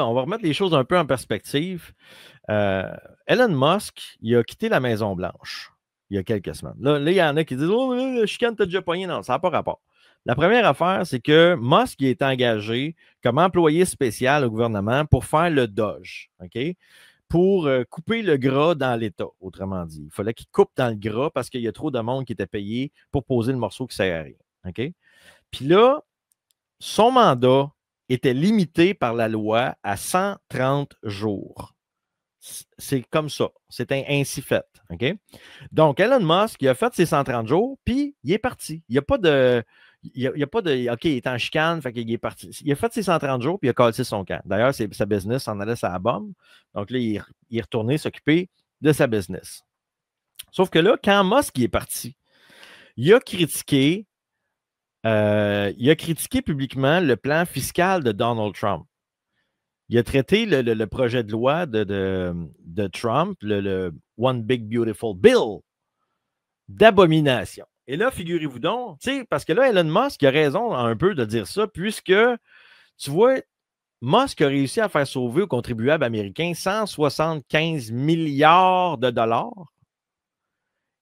On va remettre les choses un peu en perspective. Elon Musk, il a quitté la Maison-Blanche il y a quelques semaines. Là, il y en a qui disent « Oh, le chicane t'a déjà pogné. » Non, ça n'a pas rapport. La première affaire, c'est que Musk il est engagé comme employé spécial au gouvernement pour faire le Doge, OK? Pour couper le gras dans l'État, autrement dit. Il fallait qu'il coupe dans le gras parce qu'il y a trop de monde qui était payé pour poser le morceau qui ne sert à rien. OK? Puis là, son mandat était limité par la loi à 130 jours. C'est comme ça. C'est ainsi fait. OK? Donc, Elon Musk, il a fait ses 130 jours, puis il est parti. Il n'y a pas de. Il n'y a pas de. OK, il est en chicane, fait qu'il est parti. Il a fait ses 130 jours, puis il a cassé son camp. D'ailleurs, sa business en allait sa bombe. Donc là, il est retourné s'occuper de sa business. Sauf que là, quand Musk est parti, il a critiqué publiquement le plan fiscal de Donald Trump. Il a traité le projet de loi de Trump, le One Big Beautiful Bill, d'abomination. Et là, figurez-vous donc, parce que là, Elon Musk a raison un peu de dire ça, puisque, tu vois, Musk a réussi à faire sauver aux contribuables américains 175 milliards de dollars.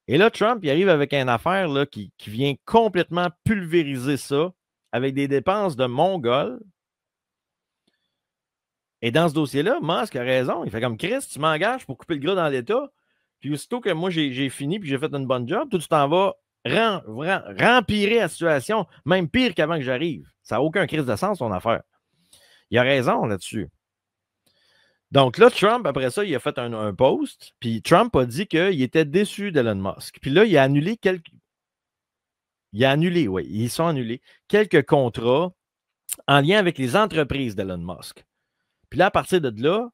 Et là, Trump, il arrive avec une affaire là, qui vient complètement pulvériser ça avec des dépenses de Mongol. Et dans ce dossier-là, Musk a raison. Il fait comme Chris, tu m'engages pour couper le gras dans l'État. Puis aussitôt que moi, j'ai fini puis j'ai fait une bonne job, tout tu t'en vas rempirer la situation, même pire qu'avant que j'arrive. Ça n'a aucun crise de sens, son affaire. Il a raison là-dessus. Donc là, Trump, après ça, il a fait un post, puis Trump a dit qu'il était déçu d'Elon Musk. Puis là, il a annulé ils sont annulés quelques contrats en lien avec les entreprises d'Elon Musk. Puis là, à partir de là,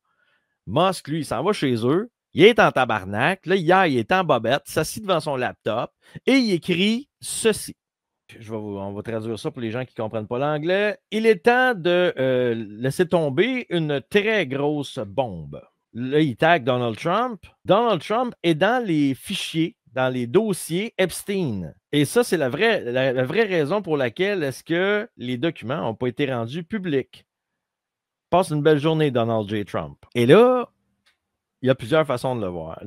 Musk, lui, il s'en va chez eux, il est en tabarnak, là, hier, il est en bobette, s'assit devant son laptop et il écrit ceci. On va traduire ça pour les gens qui ne comprennent pas l'anglais. Il est temps de laisser tomber une très grosse bombe. Là, il tag Donald Trump. Donald Trump est dans les fichiers, dans les dossiers Epstein. Et ça, c'est la vraie raison pour laquelle est-ce que les documents n'ont pas été rendus publics. Passe une belle journée, Donald J. Trump. Et là, il y a plusieurs façons de le voir.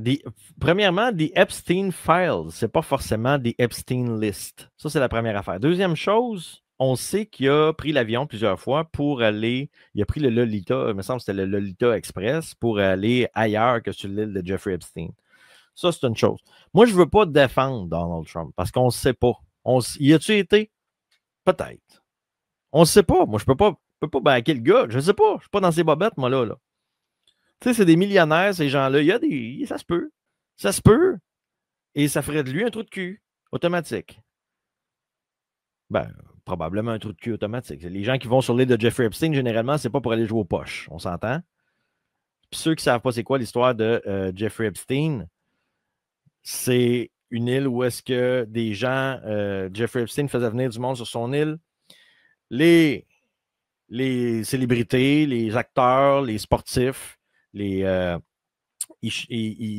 Premièrement, des Epstein Files, ce n'est pas forcément des Epstein Lists. Ça, c'est la première affaire. Deuxième chose, on sait qu'il a pris l'avion plusieurs fois pour aller. Il a pris le Lolita, il me semble que c'était le Lolita Express, pour aller ailleurs que sur l'île de Jeffrey Epstein. Ça, c'est une chose. Moi, je ne veux pas défendre Donald Trump parce qu'on ne sait pas. Y a-tu été? Peut-être. On ne sait pas. Moi, je ne peux pas backer le gars. Je ne sais pas. Je ne suis pas dans ses bobettes, moi, là. Tu sais, c'est des millionnaires, ces gens-là. Ça se peut. Ça se peut. Et ça ferait de lui un trou de cul automatique. Ben, probablement un trou de cul automatique. Les gens qui vont sur l'île de Jeffrey Epstein, généralement, c'est pas pour aller jouer aux poches. On s'entend? Puis ceux qui ne savent pas c'est quoi l'histoire de Jeffrey Epstein, c'est une île où est-ce que des gens, Jeffrey Epstein faisait venir du monde sur son île. Les célébrités, les acteurs, les sportifs, il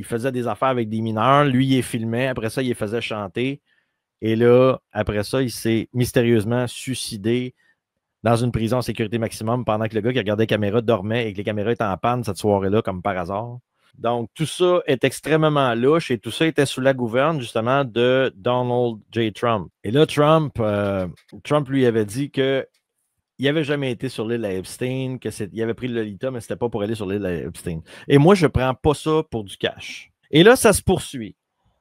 faisait des affaires avec des mineurs. Lui, il les filmait. Après ça, il les faisait chanter. Et là, après ça, il s'est mystérieusement suicidé dans une prison en sécurité maximum pendant que le gars qui regardait les caméras dormait et que les caméras étaient en panne cette soirée-là, comme par hasard. Donc, tout ça est extrêmement louche et tout ça était sous la gouverne, justement, de Donald J. Trump. Et là, Trump lui avait dit que il n'avait jamais été sur l'île à Epstein, qu'il avait pris le Lolita, mais ce n'était pas pour aller sur l'île à Epstein. Et moi, je ne prends pas ça pour du cash. Et là, ça se poursuit.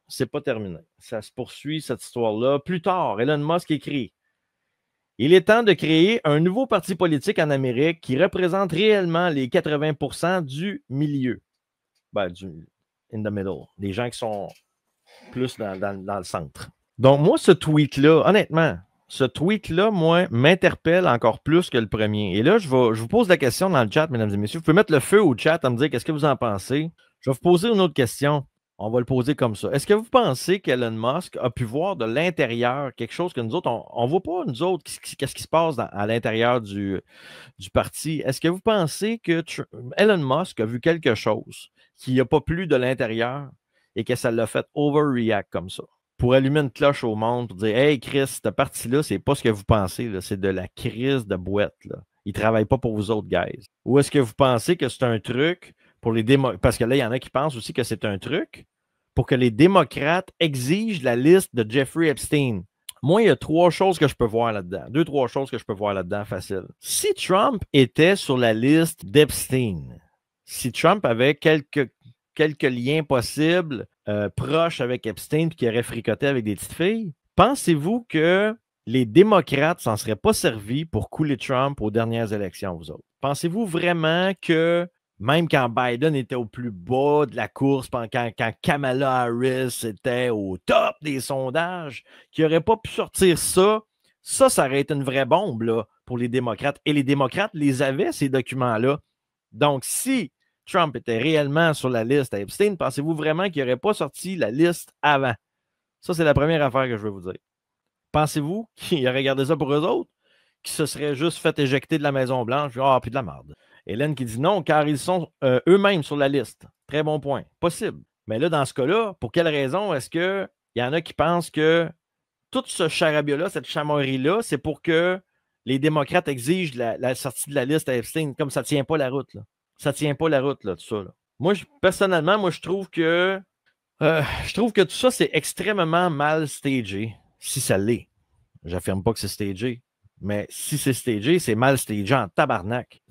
C'est pas terminé. Ça se poursuit, cette histoire-là. Plus tard, Elon Musk écrit « Il est temps de créer un nouveau parti politique en Amérique qui représente réellement les 80% du milieu. » Ben, in the middle. Les gens qui sont plus dans le centre. Donc, moi, ce tweet-là, honnêtement, moi, m'interpelle encore plus que le premier. Et là, je vous pose la question dans le chat, mesdames et messieurs. Vous pouvez mettre le feu au chat à me dire qu'est-ce que vous en pensez. Je vais vous poser une autre question. On va le poser comme ça. Est-ce que vous pensez qu'Elon Musk a pu voir de l'intérieur quelque chose que nous autres, on ne voit pas, nous autres, qu'est-ce qui se passe à l'intérieur du parti? Est-ce que vous pensez que Elon Musk a vu quelque chose qui n'a pas plu de l'intérieur et que ça l'a fait overreact comme ça? Pour allumer une cloche au monde, pour dire « Hey Chris, cette partie-là, c'est pas ce que vous pensez, c'est de la crise de boîte. » Ils ne travaillent pas pour vous autres, guys. Ou est-ce que vous pensez que c'est un truc pour les démocrates? Parce que là, il y en a qui pensent aussi que c'est un truc pour que les démocrates exigent la liste de Jeffrey Epstein. Moi, il y a 3 choses que je peux voir là-dedans. 2-3 choses que je peux voir là-dedans, facile. Si Trump était sur la liste d'Epstein, si Trump avait quelques liens possibles proches avec Epstein et qui aurait fricoté avec des petites filles, pensez-vous que les démocrates s'en seraient pas servis pour couler Trump aux dernières élections, vous autres? Pensez-vous vraiment que même quand Biden était au plus bas de la course, quand Kamala Harris était au top des sondages, qu'il n'aurait pas pu sortir ça, ça aurait été une vraie bombe là, pour les démocrates. Et les démocrates les avaient, ces documents-là. Donc, si Trump était réellement sur la liste à Epstein, pensez-vous vraiment qu'il n'aurait pas sorti la liste avant? Ça, c'est la première affaire que je veux vous dire. Pensez-vous qu'il aurait gardé ça pour eux autres? Qu'ils se seraient juste fait éjecter de la Maison-Blanche? Ah, puis de la merde. Hélène qui dit non, car ils sont eux-mêmes sur la liste. Très bon point. Possible. Mais là, dans ce cas-là, pour quelle raison est-ce qu'il y en a qui pensent que tout ce charabia-là, cette chamoirie-là, c'est pour que les démocrates exigent la sortie de la liste à Epstein, comme ça ne tient pas la route. Là. Ça ne tient pas la route, là, tout ça. Là. Moi, personnellement, je trouve que tout ça, c'est extrêmement mal stagé, si ça l'est. J'affirme pas que c'est stagé. Mais si c'est stagé, c'est mal stagé en tabarnak.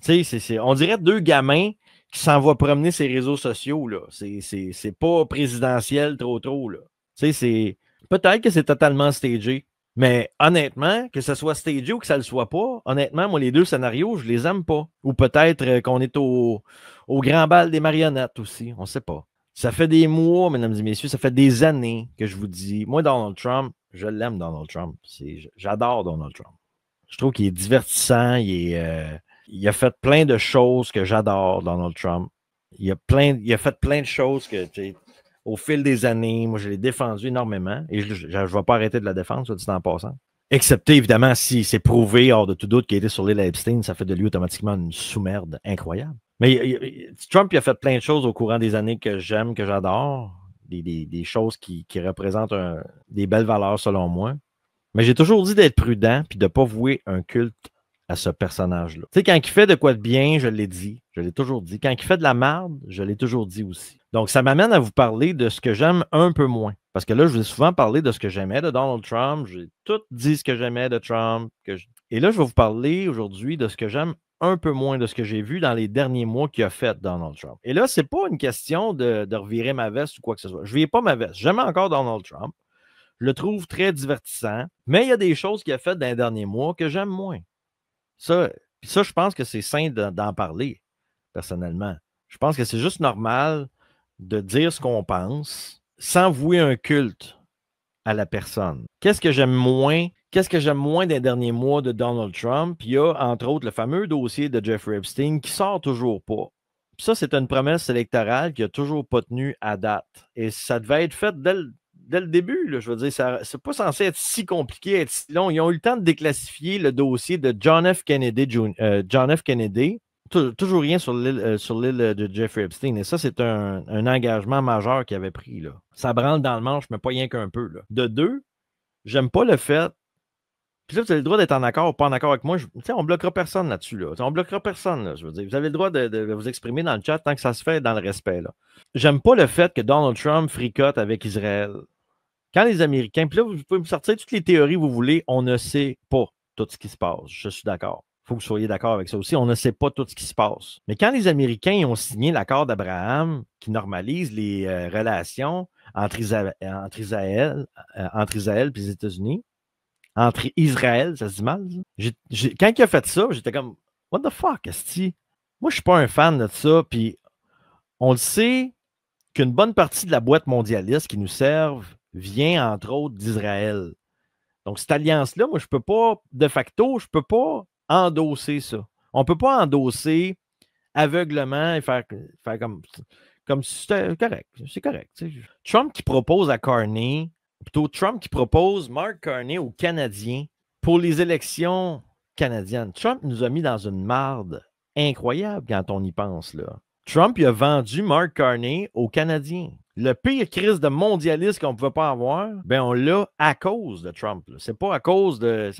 On dirait 2 gamins qui s'en vont promener ces réseaux sociaux. Là. C'est pas présidentiel trop. Là. Peut-être que c'est totalement stagé. Mais honnêtement, que ce soit stagé ou que ça ne le soit pas, honnêtement, moi, les 2 scénarios, je les aime pas. Ou peut-être qu'on est au grand bal des marionnettes aussi. On ne sait pas. Ça fait des mois, mesdames et messieurs, ça fait des années que je vous dis, moi, Donald Trump, je l'aime, Donald Trump. J'adore Donald Trump. Je trouve qu'il est divertissant. Il a fait plein de choses que j'adore, Donald Trump. Il a fait plein de choses que, au fil des années, moi, je l'ai défendu énormément. Et je ne vais pas arrêter de la défendre, soit dit en passant. Excepté, évidemment, si c'est prouvé, hors de tout doute, qu'il était sur l'île Epstein, ça fait de lui automatiquement une sous-merde incroyable. Mais Trump, il a fait plein de choses au courant des années que j'aime, que j'adore. Des choses qui représentent des belles valeurs, selon moi. Mais j'ai toujours dit d'être prudent puis de ne pas vouer un culte à ce personnage-là. Tu sais, quand il fait de quoi de bien, je l'ai dit, je l'ai toujours dit. Quand il fait de la merde, je l'ai toujours dit aussi. Donc, ça m'amène à vous parler de ce que j'aime un peu moins. Parce que là, je vous ai souvent parlé de ce que j'aimais de Donald Trump. J'ai tout dit ce que j'aimais de Trump. Et là, je vais vous parler aujourd'hui de ce que j'aime un peu moins de ce que j'ai vu dans les derniers mois qu'il a fait Donald Trump. Et là, ce n'est pas une question de revirer ma veste ou quoi que ce soit. Je ne vire pas ma veste. J'aime encore Donald Trump. Je le trouve très divertissant. Mais il y a des choses qu'il a faites dans les derniers mois que j'aime moins. Ça, je pense que c'est sain d'en parler, personnellement. Je pense que c'est juste normal de dire ce qu'on pense sans vouer un culte à la personne. Qu'est-ce que j'aime moins? Qu'est-ce que j'aime moins des derniers mois de Donald Trump? Il y a, entre autres, le fameux dossier de Jeffrey Epstein qui sort toujours pas. Puis ça, c'est une promesse électorale qui n'a toujours pas tenu à date. Et ça devait être fait dès le début. Là, je veux dire, c'est pas censé être si compliqué, être si long. Ils ont eu le temps de déclassifier le dossier de John F. Kennedy. Toujours rien sur l'île de Jeffrey Epstein. Et ça, c'est un engagement majeur qu'il avait pris. Là. Ça branle dans le manche, mais pas rien qu'un peu. Là. De 2, j'aime pas le fait. Puis là, vous avez le droit d'être en accord ou pas en accord avec moi. On ne bloquera personne là-dessus. Là. On ne bloquera personne. Là, je veux dire. Vous avez le droit de vous exprimer dans le chat tant que ça se fait dans le respect. Là. J'aime pas le fait que Donald Trump fricote avec Israël. Quand les Américains, puis là, vous pouvez me sortir toutes les théories que vous voulez, on ne sait pas tout ce qui se passe. Je suis d'accord. Il faut que vous soyez d'accord avec ça aussi. On ne sait pas tout ce qui se passe. Mais quand les Américains ont signé l'accord d'Abraham qui normalise les relations entre Israël et les États-Unis, entre Israël, ça se dit mal. Quand il a fait ça, j'étais comme, what the fuck, esti? Moi, je ne suis pas un fan de ça. Puis on le sait qu'une bonne partie de la boîte mondialiste qui nous serve vient, entre autres, d'Israël. Donc, cette alliance-là, moi, je ne peux pas, de facto, je ne peux pas endosser ça. On ne peut pas endosser aveuglement et faire comme si c'était correct. C'est correct. Trump qui propose à Carney, plutôt Trump qui propose Mark Carney aux Canadiens pour les élections canadiennes. Trump nous a mis dans une marde incroyable quand on y pense, là. Trump il a vendu Mark Carney aux Canadiens. Le pire crise de mondialiste qu'on ne pouvait pas avoir, ben on l'a à cause de Trump. C'est pas à cause de.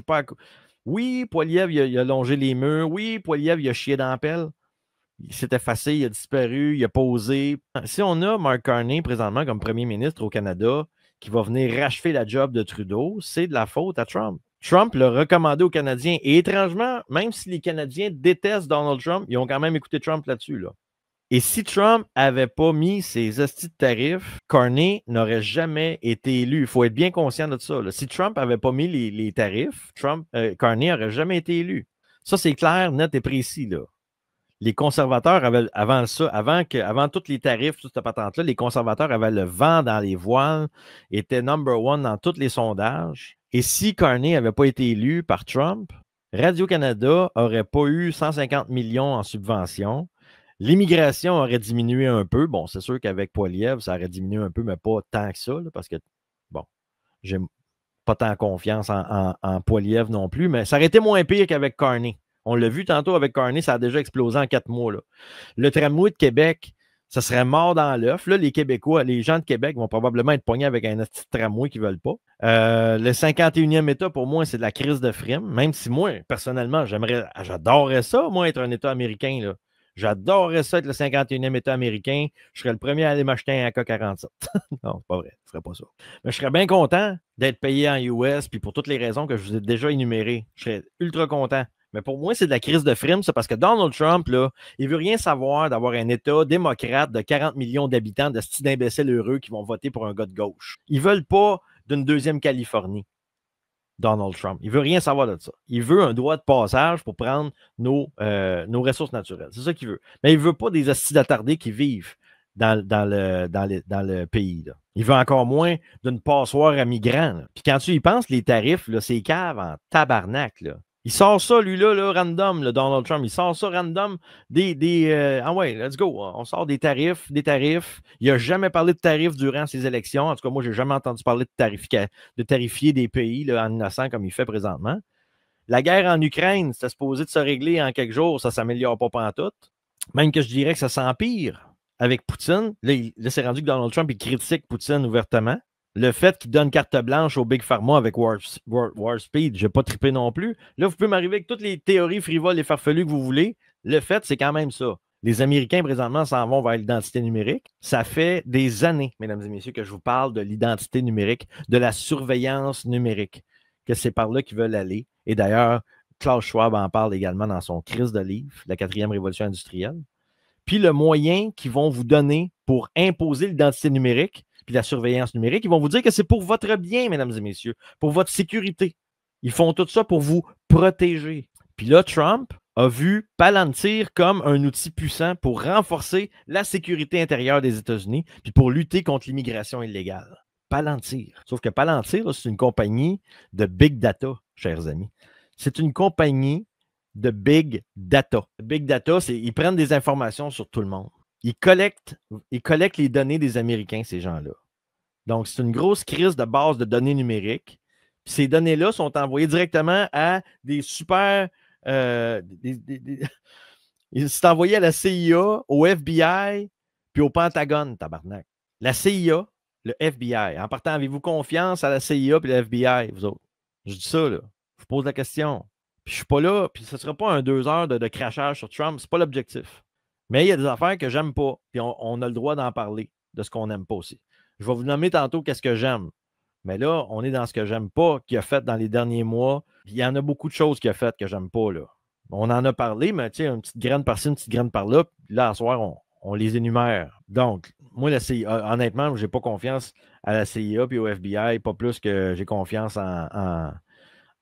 Oui, Poilievre, il a longé les murs. Oui, Poilievre, il a chié dans la pelle. Il s'est effacé, il a disparu, il a posé. Si on a Mark Carney présentement comme premier ministre au Canada qui va venir rachever la job de Trudeau, c'est de la faute à Trump. Trump l'a recommandé aux Canadiens. Et étrangement, même si les Canadiens détestent Donald Trump, ils ont quand même écouté Trump là-dessus. Là. Et si Trump n'avait pas mis ses hosties de tarifs, Carney n'aurait jamais été élu. Il faut être bien conscient de ça. Là. Si Trump n'avait pas mis les tarifs, Carney n'aurait jamais été élu. Ça, c'est clair, net et précis. Là. Les conservateurs avaient, avant ça, avant tous les tarifs, toute cette patente-là, les conservateurs avaient le vent dans les voiles, étaient number one dans tous les sondages. Et si Carney n'avait pas été élu par Trump, Radio-Canada n'aurait pas eu 150 millions en subventions. L'immigration aurait diminué un peu. Bon, c'est sûr qu'avec Poilievre, ça aurait diminué un peu, mais pas tant que ça, là, parce que, bon, j'ai pas tant confiance en Poilievre non plus, mais ça aurait été moins pire qu'avec Carney. On l'a vu tantôt avec Carney, ça a déjà explosé en 4 mois. Là. Le tramway de Québec, ça serait mort dans l'œuf. Là, les Québécois, les gens de Québec vont probablement être pognés avec un petit tramway qu'ils ne veulent pas. Le 51e État, pour moi, c'est de la crise de frime. Même si moi, personnellement, j'adorerais ça, moi, être un État américain. Là. J'adorerais ça être le 51e État américain. Je serais le premier à aller m'acheter un AK-47. Non, c'est pas vrai. Je ne ferais pas ça. Mais je serais bien content d'être payé en US, puis pour toutes les raisons que je vous ai déjà énumérées. Je serais ultra content. Mais pour moi, c'est de la crise de frime, ça, parce que Donald Trump, là, il veut rien savoir d'avoir un État démocrate de 40 millions d'habitants, de style d'imbéciles heureux qui vont voter pour un gars de gauche. Ils veulent pas d'une deuxième Californie, Donald Trump. Il veut rien savoir de ça. Il veut un droit de passage pour prendre nos ressources naturelles. C'est ça qu'il veut. Mais il veut pas des hosties d'attardés qui vivent dans le pays. Là. Il veut encore moins d'une passoire à migrants. Là. Puis quand tu y penses, les tarifs, là, c'est cave en tabarnak. Là. Il sort ça, lui-là, random, le Donald Trump. Il sort ça random ah ouais, let's go. On sort des tarifs. Il n'a jamais parlé de tarifs durant ses élections. En tout cas, moi, je n'ai jamais entendu parler de tarifier des pays là, en innocent comme il fait présentement. La guerre en Ukraine, c'était supposé de se régler en quelques jours. Ça ne s'améliore pas pantoute. Même que je dirais que ça s'empire avec Poutine. Là, c'est rendu que Donald Trump, il critique Poutine ouvertement. Le fait qu'il donne carte blanche au Big Pharma avec Warspeed, je n'ai pas trippé non plus. Là, vous pouvez m'arriver avec toutes les théories frivoles et farfelues que vous voulez. Le fait, c'est quand même ça. Les Américains, présentement, s'en vont vers l'identité numérique. Ça fait des années, mesdames et messieurs, que je vous parle de l'identité numérique, de la surveillance numérique, que c'est par là qu'ils veulent aller. Et d'ailleurs, Klaus Schwab en parle également dans son crise de livre, La 4e révolution industrielle. Puis le moyen qu'ils vont vous donner pour imposer l'identité numérique, puis la surveillance numérique, ils vont vous dire que c'est pour votre bien, mesdames et messieurs, pour votre sécurité. Ils font tout ça pour vous protéger. Puis là, Trump a vu Palantir comme un outil puissant pour renforcer la sécurité intérieure des États-Unis, puis pour lutter contre l'immigration illégale. Palantir. Sauf que Palantir, c'est une compagnie de big data, chers amis. C'est une compagnie de big data. Big data, c'est ils prennent des informations sur tout le monde. Ils collectent les données des Américains, ces gens-là. Donc, c'est une grosse crise de base de données numériques. Puis ces données-là sont envoyées directement à des super... c'est envoyé à la CIA, au FBI, puis au Pentagone, tabarnak. La CIA, le FBI. En partant, avez-vous confiance à la CIA et le FBI, vous autres? Je dis ça, là. Je vous pose la question. Puis je suis pas là, puis ce ne sera pas un 2 heures de crachage sur Trump. C'est pas l'objectif. Mais il y a des affaires que j'aime pas. Puis on a le droit d'en parler, de ce qu'on n'aime pas aussi. Je vais vous nommer tantôt qu'est-ce que j'aime. Mais là, on est dans ce que j'aime pas, qu'il a fait dans les derniers mois. Puis il y en a beaucoup de choses qu'il a faites que j'aime pas, là. On en a parlé, mais tu sais, une petite graine par-ci, une petite graine par-là. Puis là, à soir, on les énumère. Donc, moi, la CIA, honnêtement, je n'ai pas confiance à la CIA et au FBI, pas plus que j'ai confiance en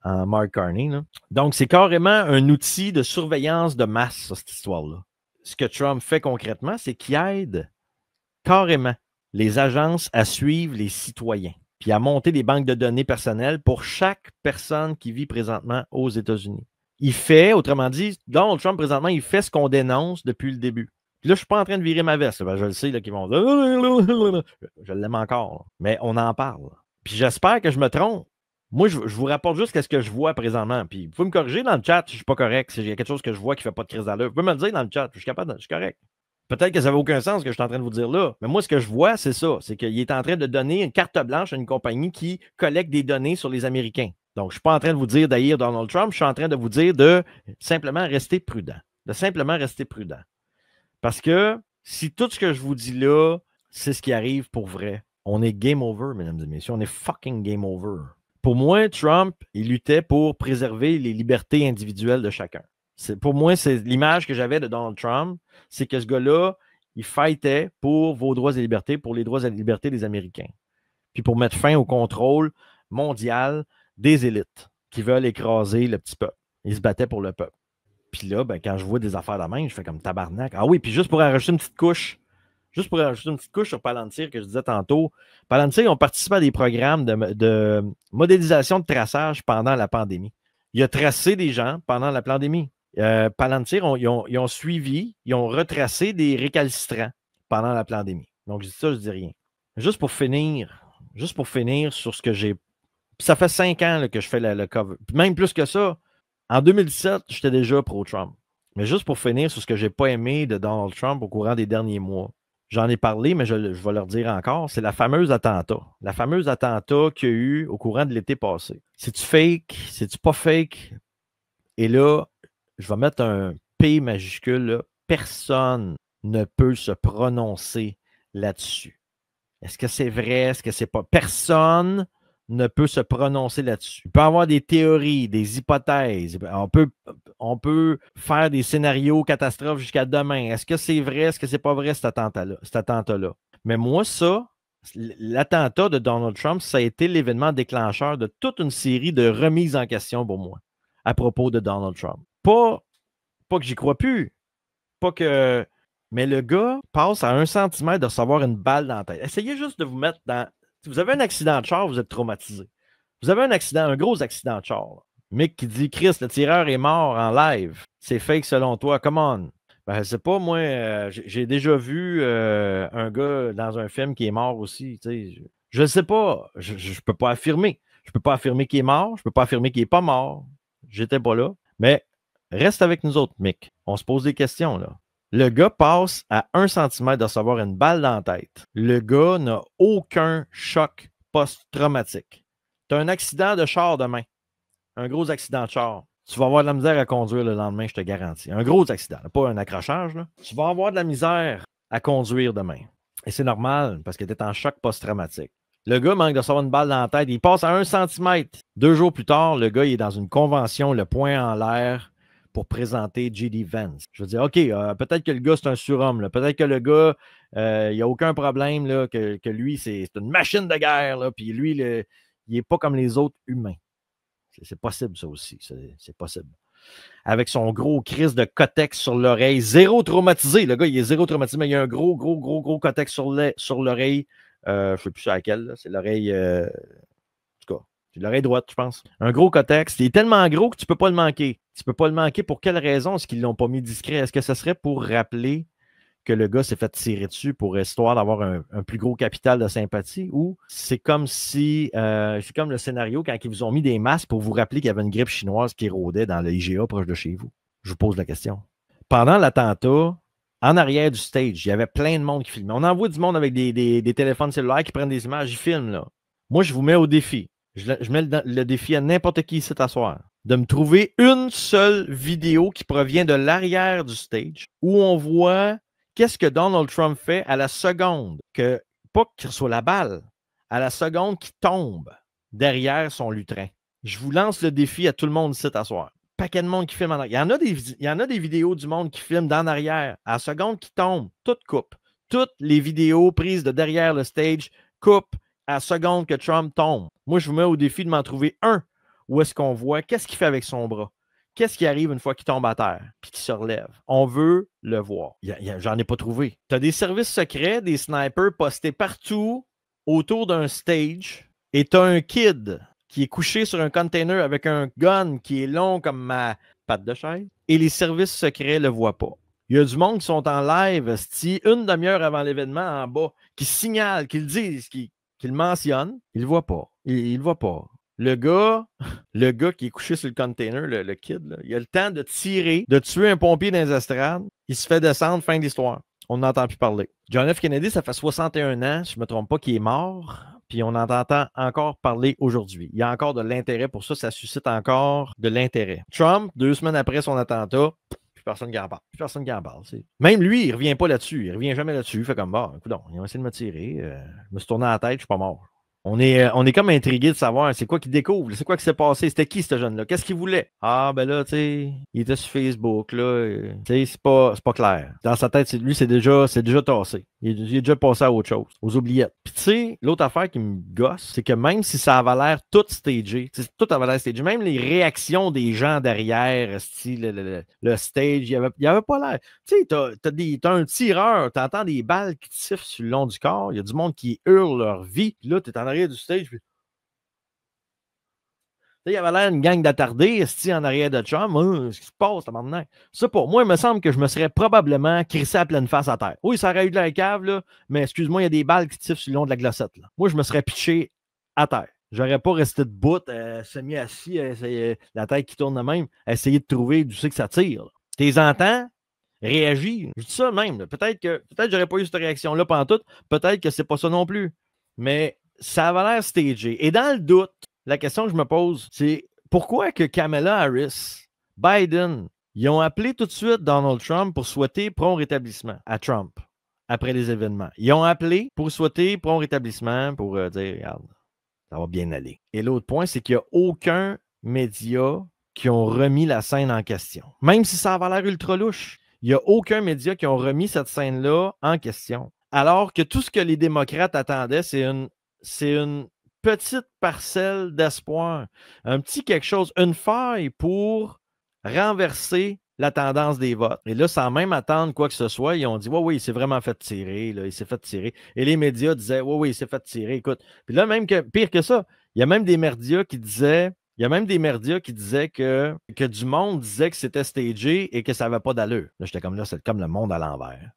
Mark Carney. Là. Donc, c'est carrément un outil de surveillance de masse, ça, cette histoire-là. Ce que Trump fait concrètement, c'est qu'il aide carrément les agences à suivre les citoyens, puis à monter des banques de données personnelles pour chaque personne qui vit présentement aux États-Unis. Il fait, autrement dit, Donald Trump, présentement, il fait ce qu'on dénonce depuis le début. Puis là, je ne suis pas en train de virer ma veste. Je le sais, là, qu'ils vont dire... Je l'aime encore. Là. Mais on en parle. Puis j'espère que je me trompe. Moi, je vous rapporte juste ce que je vois présentement. Puis vous pouvez me corriger dans le chat si je ne suis pas correct, si il y a quelque chose que je vois qui ne fait pas de crise d'allure. Vous pouvez me le dire dans le chat. Je suis correct. Peut-être que ça n'avait aucun sens ce que je suis en train de vous dire là. Mais moi, ce que je vois, c'est ça. C'est qu'il est en train de donner une carte blanche à une compagnie qui collecte des données sur les Américains. Donc, je ne suis pas en train de vous dire d'haïr Donald Trump, je suis en train de vous dire de simplement rester prudent. De simplement rester prudent. Parce que si tout ce que je vous dis là, c'est ce qui arrive pour vrai, on est game over, mesdames et messieurs. On est fucking game over. Pour moi, Trump, il luttait pour préserver les libertés individuelles de chacun. Pour moi, c'est l'image que j'avais de Donald Trump, c'est que ce gars-là, il fightait pour vos droits et libertés, pour les droits et libertés des Américains. Puis pour mettre fin au contrôle mondial des élites qui veulent écraser le petit peuple. Il se battait pour le peuple. Puis là, ben, quand je vois des affaires de même, je fais comme tabarnak. Ah oui, puis juste pour rajouter une petite couche, sur Palantir que je disais tantôt, Palantir ont participé à des programmes de modélisation de traçage pendant la pandémie. Il a tracé des gens pendant la pandémie. Palantir, ils ont suivi, ils ont retracé des récalcitrants pendant la pandémie. Donc, je dis ça, je dis rien. Juste pour finir sur ce que j'ai. Puis ça fait 5 ans là, que je fais le cover. Puis même plus que ça, en 2017, j'étais déjà pro-Trump. Mais juste pour finir sur ce que je n'ai pas aimé de Donald Trump au courant des derniers mois. J'en ai parlé, mais je vais leur dire encore. C'est la fameuse attentat. La fameuse attentat qu'il y a eu au courant de l'été passé. C'est-tu fake? C'est-tu pas fake? Et là, je vais mettre un P majuscule. Là. Personne ne peut se prononcer là-dessus. Est-ce que c'est vrai? Est-ce que c'est pas? Personne ne peut se prononcer là-dessus. Il peut y avoir des théories, des hypothèses. On peut faire des scénarios catastrophes jusqu'à demain. Est-ce que c'est vrai? Est-ce que c'est pas vrai, cet attentat-là? Mais moi, l'attentat de Donald Trump, ça a été l'événement déclencheur de toute une série de remises en question pour moi à propos de Donald Trump. Pas que j'y crois plus. Pas que... Mais le gars passe à 1 centimètre de recevoir une balle dans la tête. Essayez juste de vous mettre dans... Si vous avez un accident de char, vous êtes traumatisé. Vous avez un gros accident de char. Là. Mick qui dit, Chris, le tireur est mort en live. C'est fake selon toi. Come on. Ben, je sais pas, moi, j'ai déjà vu un gars dans un film qui est mort aussi. Je ne sais pas. Je ne peux pas affirmer. Je ne peux pas affirmer qu'il est mort. Je ne peux pas affirmer qu'il n'est pas mort. J'étais pas là. Mais reste avec nous autres, Mick. On se pose des questions, là. Le gars passe à 1 centimètre de recevoir une balle dans la tête. Le gars n'a aucun choc post-traumatique. Tu as un accident de char demain. Un gros accident de char. Tu vas avoir de la misère à conduire le lendemain, je te garantis. Un gros accident, pas un accrochage. Là. Tu vas avoir de la misère à conduire demain. Et c'est normal parce que tu es en choc post-traumatique. Le gars manque de recevoir une balle dans la tête. Il passe à 1 centimètre. 2 jours plus tard, le gars il est dans une convention, le poing en l'air, pour présenter J.D. Vance. Je veux dire, OK, peut-être que le gars, c'est un surhomme. Peut-être que le gars, il n'y a aucun problème, là, que lui, c'est une machine de guerre. Là, puis lui, il n'est pas comme les autres humains. C'est possible, ça aussi. C'est possible. Avec son gros crise de cotex sur l'oreille. Zéro traumatisé. Le gars, il est zéro traumatisé, mais il y a un gros cotex sur l'oreille. Je ne sais plus sur laquelle. Là. C'est l'oreille... C'est l'oreille droite, je pense. Un gros cotex. Il est tellement gros que tu ne peux pas le manquer. Tu ne peux pas le manquer. Pour quelle raison est-ce qu'ils ne l'ont pas mis discret? Est-ce que ce serait pour rappeler que le gars s'est fait tirer dessus pour histoire d'avoir un plus gros capital de sympathie? Ou c'est comme si... c'est comme le scénario quand ils vous ont mis des masques pour vous rappeler qu'il y avait une grippe chinoise qui rôdait dans le IGA proche de chez vous? Je vous pose la question. Pendant l'attentat, en arrière du stage, il y avait plein de monde qui filmait. On envoie du monde avec des téléphones cellulaires qui prennent des images, ils filment. Là. Moi, je vous mets au défi. Je mets le défi à n'importe qui ici t'asseoir. De me trouver une seule vidéo qui provient de l'arrière du stage où on voit qu'est-ce que Donald Trump fait à la seconde, pas qu'il reçoit la balle, à la seconde qu'il tombe derrière son lutrin. Je vous lance le défi à tout le monde ici t'asseoir. Paquet de monde qui filme en arrière. Il y en a des vidéos du monde qui filment d'en arrière. À la seconde qu'il tombe, tout coupe. Toutes les vidéos prises de derrière le stage coupent à la seconde que Trump tombe. Moi, je vous mets au défi de m'en trouver un où est-ce qu'on voit qu'est-ce qu'il fait avec son bras. Qu'est-ce qui arrive une fois qu'il tombe à terre puis qu'il se relève? On veut le voir. J'en ai pas trouvé. Tu as des services secrets, des snipers postés partout autour d'un stage et tu as un kid qui est couché sur un container avec un gun qui est long comme ma patte de chaise et les services secrets ne le voient pas. Il y a du monde qui sont en live, une demi-heure avant l'événement en bas, qui signalent, qui le disent, qui le mentionne, il ne le voit pas. Il le voit pas. Le gars qui est couché sur le container, le kid, là, il a le temps de tirer, de tuer un pompier dans les estrades. Il se fait descendre, fin de l'histoire. On n'entend plus parler. John F. Kennedy, ça fait 61 ans, si je ne me trompe pas, qu'il est mort. puis on en entend encore parler aujourd'hui. Il y a encore de l'intérêt pour ça, ça suscite encore de l'intérêt. Trump, 2 semaines après son attentat, plus personne qui en parle. Plus personne qui en parle. Même lui, il ne revient pas là-dessus. Il ne revient jamais là-dessus. Il fait comme, bah, écoute, ils ont essayé de me tirer. Je me suis tourné la tête, je ne suis pas mort. On est comme intrigué de savoir c'est quoi qu'il découvre, c'est quoi qui s'est passé, c'était qui ce jeune-là, qu'est-ce qu'il voulait? Ah, ben là, tu sais, il était sur Facebook, là, tu sais, c'est pas clair. Dans sa tête, lui, c'est déjà tassé. Il est déjà passé à autre chose, aux oubliettes. Puis tu sais, l'autre affaire qui me gosse, c'est que même si ça avait l'air tout stagé, tout avait l'air stagé, même les réactions des gens derrière, style, le stage, il avait pas l'air. Tu sais, t'as un tireur, t'entends des balles qui sifflent sur le long du corps, il y a du monde qui hurle leur vie, puis là, t'es en arrière du stage, puis il y avait l'air d'une gang d'attardés, en arrière de Trump. Ce qui se passe maintenant? Ça, pour moi, il me semble que je me serais probablement crissé à pleine face à terre. Oui, ça aurait eu de la cave, là, mais excuse-moi, il y a des balles qui tirent sur le long de la glacette. Là. Moi, je me serais pitché à terre. J'aurais pas resté debout, semi-assis, la tête qui tourne de même, à essayer de trouver d'où c'est que ça tire. T'es entends? Réagis. Je dis ça même. Peut-être que j'aurais pas eu cette réaction-là pendant tout. Peut-être que c'est pas ça non plus. Mais ça avait l'air stagé. Et dans le doute, la question que je me pose, c'est pourquoi que Kamala Harris, Biden, ils ont appelé tout de suite Donald Trump pour souhaiter prompt rétablissement à Trump après les événements. Ils ont appelé pour souhaiter prompt rétablissement pour dire, regarde, ça va bien aller. Et l'autre point, c'est qu'il n'y a aucun média qui ont remis la scène en question. Même si ça avait l'air ultra louche, il n'y a aucun média qui ont remis cette scène-là en question. Alors que tout ce que les démocrates attendaient, c'est une petite parcelle d'espoir, un petit quelque chose, une faille pour renverser la tendance des votes. Et là, sans même attendre quoi que ce soit, ils ont dit, oui, il s'est vraiment fait tirer, là, il s'est fait tirer. Et les médias disaient, oui, il s'est fait tirer, écoute. Puis là, même que, pire que ça, il y a même des médias qui disaient, que du monde disait que c'était stagé et que ça n'avait pas d'allure. Là, j'étais comme là, c'est comme le monde à l'envers.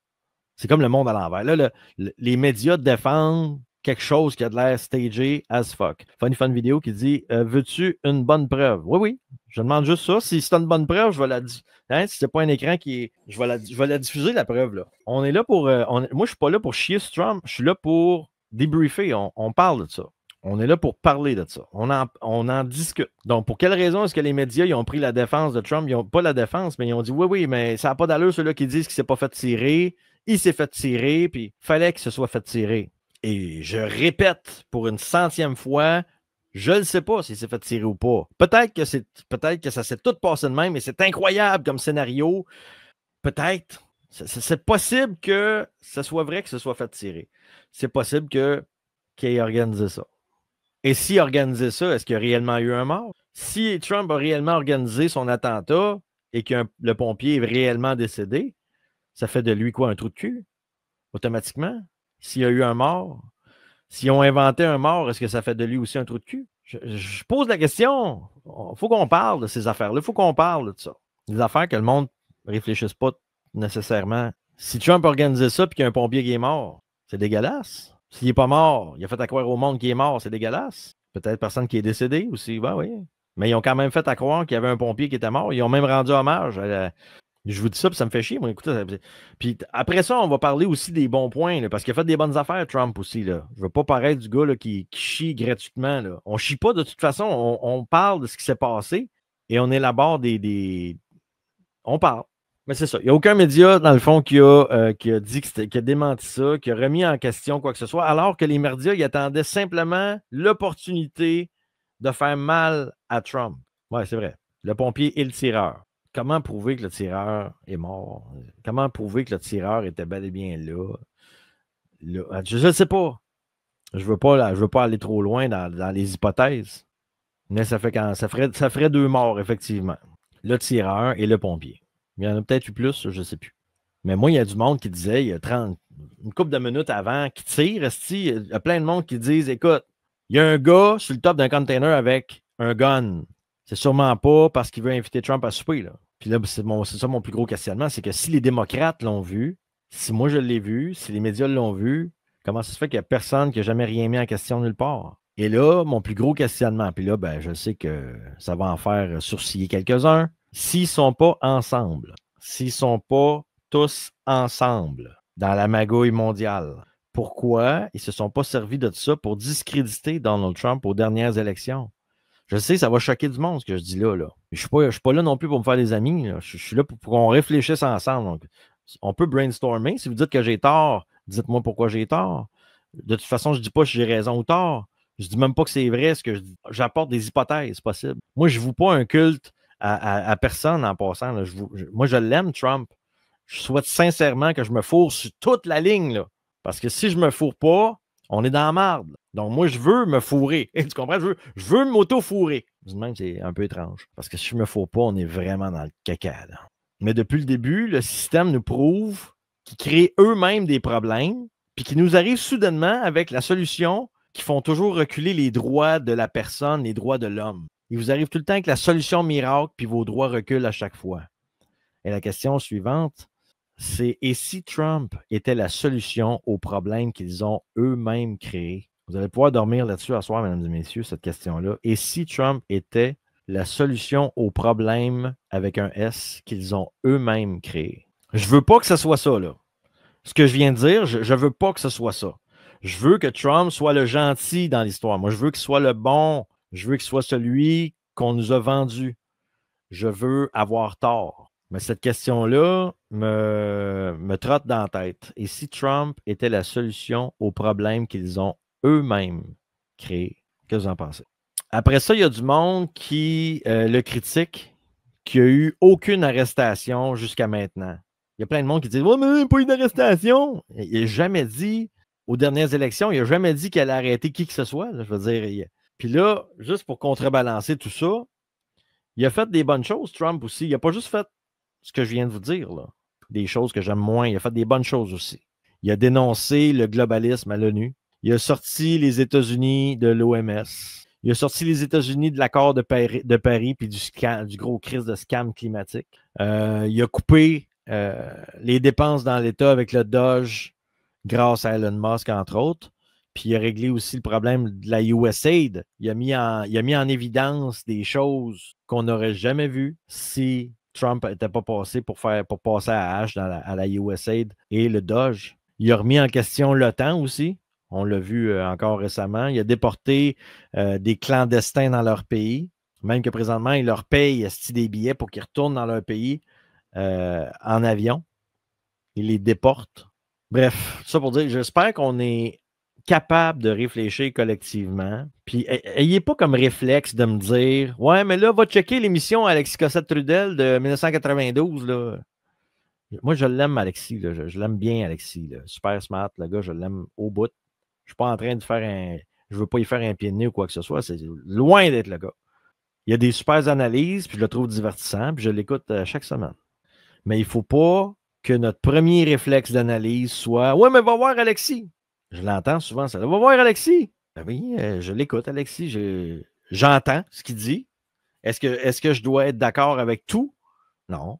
C'est comme le monde à l'envers. Là, les médias défendent quelque chose qui a de l'air stagé as fuck. Funny Fun Vidéo qui dit veux-tu une bonne preuve? Oui, oui. Je demande juste ça. Si c'est une bonne preuve, je vais la dire. Hein, si c'est pas un écran qui est. Je vais la diffuser, la preuve. Là. On est là pour. Moi, je suis pas là pour chier sur Trump. Je suis là pour débriefer. On parle de ça. On est là pour parler de ça. On en discute. Donc, pour quelle raison est-ce que les médias ils ont pris la défense de Trump? Ils n'ont pas la défense, mais ils ont dit oui, mais ça n'a pas d'allure, ceux-là qui disent qu'il ne s'est pas fait tirer. Il s'est fait tirer, puis il fallait qu'il se soit fait tirer. Et je répète pour une 100e fois, je ne sais pas s'il s'est fait tirer ou pas. Peut-être que ça s'est tout passé de même, et c'est incroyable comme scénario. Peut-être. C'est possible que ce soit vrai qu'il se soit fait tirer. C'est possible qu'il ait organisé ça. Et s'il a organisé ça, est-ce qu'il y a réellement eu un mort? Si Trump a réellement organisé son attentat et que le pompier est réellement décédé, ça fait de lui quoi, un trou de cul? Automatiquement? S'il y a eu un mort? S'ils ont inventé un mort, est-ce que ça fait de lui aussi un trou de cul? Je pose la question. Il faut qu'on parle de ces affaires-là. Il faut qu'on parle de ça. Des affaires que le monde ne réfléchisse pas nécessairement. Si Trump a organisé ça et qu'il y a un pompier qui est mort, c'est dégueulasse. S'il n'est pas mort, il a fait à croire au monde qu'il est mort, c'est dégueulasse. Peut-être personne qui est décédé aussi. Ben oui. Mais ils ont quand même fait à croire qu'il y avait un pompier qui était mort. Ils ont même rendu hommage Je vous dis ça, puis ça me fait chier. Moi, écoutez, puis après ça, on va parler aussi des bons points, là, parce qu'il a fait des bonnes affaires, Trump aussi. Là. Je ne veux pas paraître du gars là, qui chie gratuitement. Là. On ne chie pas de toute façon. On parle de ce qui s'est passé et on élabore On parle. Mais c'est ça. Il n'y a aucun média, dans le fond, qui a dit qui a démenti ça, qui a remis en question quoi que ce soit, alors que les médias, ils attendaient simplement l'opportunité de faire mal à Trump. Oui, c'est vrai. Le pompier et le tireur. Comment prouver que le tireur est mort? Comment prouver que le tireur était bel et bien là? Je ne sais pas. Je veux pas aller trop loin dans les hypothèses. Mais ça ferait 2 morts, effectivement. Le tireur et le pompier. Il y en a peut-être eu plus, je ne sais plus. Mais moi, il y a du monde qui disait, il y a une couple de minutes avant, qui tire. Il y a plein de monde qui disent, écoute, il y a un gars sur le top d'un container avec un gun. C'est sûrement pas parce qu'il veut inviter Trump à souper. Là. Puis là, c'est ça mon plus gros questionnement, c'est que si les démocrates l'ont vu, si moi je l'ai vu, si les médias l'ont vu, comment ça se fait qu'il n'y a personne qui n'a jamais rien mis en question nulle part? Et là, mon plus gros questionnement, puis là, ben, je sais que ça va en faire sourciller quelques-uns, s'ils ne sont pas ensemble, s'ils ne sont pas tous ensemble dans la magouille mondiale, pourquoi ils ne se sont pas servis de ça pour discréditer Donald Trump aux dernières élections. Je sais, ça va choquer du monde ce que je dis là. Je ne suis pas là non plus pour me faire des amis. Là. Je suis là pour qu'on réfléchisse ensemble. Donc, on peut brainstormer. Si vous dites que j'ai tort, dites-moi pourquoi j'ai tort. De toute façon, je ne dis pas si j'ai raison ou tort. Je ne dis même pas que c'est vrai ce que je dis. J'apporte des hypothèses possibles. Moi, je ne voue pas un culte à personne en passant. Là. Moi, je l'aime, Trump. Je souhaite sincèrement que je me fourre sur toute la ligne. Là. Parce que si je ne me fourre pas, on est dans la marde. Donc, moi, je veux me fourrer. Tu comprends? Je veux m'auto-fourrer. Même, c'est un peu étrange. Parce que si je ne me fourre pas, on est vraiment dans le caca. Là. Mais depuis le début, le système nous prouve qu'ils créent eux-mêmes des problèmes, puis qu'ils nous arrivent soudainement avec la solution qui font toujours reculer les droits de la personne, les droits de l'homme. Ils vous arrivent tout le temps avec la solution miracle, puis vos droits reculent à chaque fois. Et la question suivante, c'est et si Trump était la solution aux problèmes qu'ils ont eux-mêmes créés? Vous allez pouvoir dormir là-dessus à soir, mesdames et messieurs, cette question-là. Et si Trump était la solution aux problèmes avec un S qu'ils ont eux-mêmes créés? Je ne veux pas que ce soit ça, là. Ce que je viens de dire, je ne veux pas que ce soit ça. Je veux que Trump soit le gentil dans l'histoire. Moi, je veux qu'il soit le bon. Je veux qu'il soit celui qu'on nous a vendu. Je veux avoir tort. Mais cette question-là me trotte dans la tête. Et si Trump était la solution aux problèmes qu'ils ont eux-mêmes créés? Qu'est-ce que vous en pensez? Après ça, il y a du monde qui le critique, qui n'a eu aucune arrestation jusqu'à maintenant. Il y a plein de monde qui dit « Ouais, mais pas une arrestation! » Il n'a jamais dit, aux dernières élections, il n'a jamais dit qu'elle allait arrêter qui que ce soit. Là, je veux dire. Puis là, juste pour contrebalancer tout ça, il a fait des bonnes choses, Trump aussi. Il n'a pas juste fait ce que je viens de vous dire, là. Des choses que j'aime moins. Il a fait des bonnes choses aussi. Il a dénoncé le globalisme à l'ONU. Il a sorti les États-Unis de l'OMS. Il a sorti les États-Unis de l'accord de Paris puis du gros crise de scam climatique. Il a coupé les dépenses dans l'État avec le Doge grâce à Elon Musk, entre autres. Puis il a réglé aussi le problème de la USAID. Il a mis en évidence des choses qu'on n'aurait jamais vues si Trump n'était pas passé pour passer à H à la USAID et le Doge. Il a remis en question l'OTAN aussi. On l'a vu encore récemment. Il a déporté des clandestins dans leur pays. Même que présentement, il leur paye des billets pour qu'ils retournent dans leur pays en avion. Il les déporte. Bref, ça pour dire, j'espère qu'on est capable de réfléchir collectivement. Puis, ayez pas comme réflexe de me dire « Ouais, mais là, va checker l'émission Alexis Cossette-Trudel de 1992. » là. Moi, je l'aime, Alexis. Là. Je l'aime bien, Alexis. Là. Super smart, le gars. Je l'aime au bout. Je ne suis pas en train de faire je ne veux pas y faire un pied de nez ou quoi que ce soit. C'est loin d'être le gars. Il y a des super analyses, puis je le trouve divertissant, puis je l'écoute chaque semaine. Mais il ne faut pas que notre premier réflexe d'analyse soit « Ouais, mais va voir Alexis. » Je l'entends souvent, ça. Va voir Alexis. Ben oui, je l'écoute, Alexis. J'entends ce qu'il dit. Est-ce que je dois être d'accord avec tout? Non.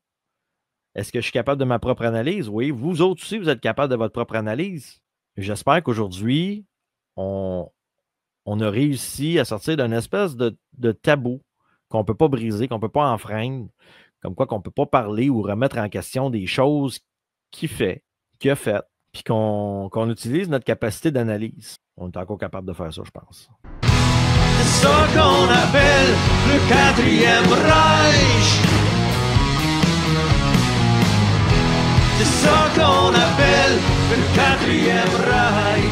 Est-ce que je suis capable de ma propre analyse? Oui. Vous autres aussi, vous êtes capable de votre propre analyse. J'espère qu'aujourd'hui, on a réussi à sortir d'une espèce de tabou qu'on ne peut pas briser, qu'on ne peut pas enfreindre, comme quoi qu'on ne peut pas parler ou remettre en question des choses qu'il a faites, puis qu'on utilise notre capacité d'analyse. On est encore capable de faire ça, je pense. C'est ça qu'on appelle le quatrième Reich. C'est ça qu'on appelle le quatrième Reich.